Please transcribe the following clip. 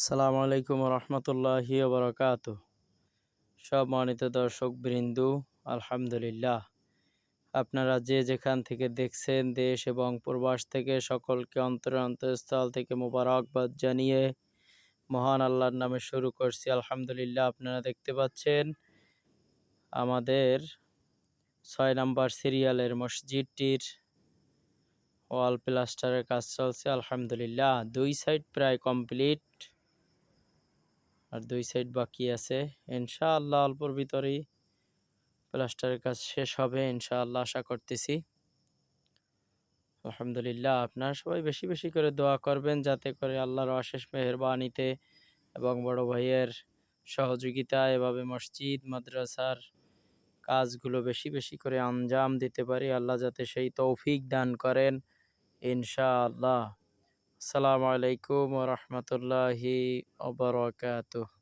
আসসালামু আলাইকুম রহমতুল্লাহি বারাকাতুহ। সম্মানিত দর্শক বৃন্দু, আলহামদুলিল্লাহ, আপনারা যে যেখান থেকে দেখছেন, দেশ এবং প্রবাস থেকে সকলকে অন্তরস্থল থেকে মোবারকবাদ জানিয়ে মহান আল্লাহর নামে শুরু করছি। আলহামদুলিল্লাহ, আপনারা দেখতে পাচ্ছেন আমাদের 6 নম্বর সিরিয়ালের মসজিদটির ওয়াল প্লাস্টারের কাজ চলছে। আলহামদুলিল্লাহ, 2 সাইড প্রায় কমপ্লিট, আর 2 সাইড বাকি আছে। ইনশাআল্লাহ অল্পর ভিতরেই প্লাস্টারের কাজ শেষ হবে ইনশাআল্লাহ, আশা করতেছি। আলহামদুলিল্লাহ, আপনারা সবাই বেশি বেশি করে দোয়া করবেন, যাতে করে আল্লাহর অশেষ মেহেরবানিতে এবং বড় ভাইয়ের সহযোগিতায় এভাবে মসজিদ মাদ্রাসার কাজগুলো বেশি বেশি করে আঞ্জাম দিতে পারি। আল্লাহ যাতে সেই তৌফিক দান করেন ইনশাআল্লাহ। আসসালামু আলাইকুম ওয়া রাহমাতুল্লাহি ওয়া বারাকাতুহু।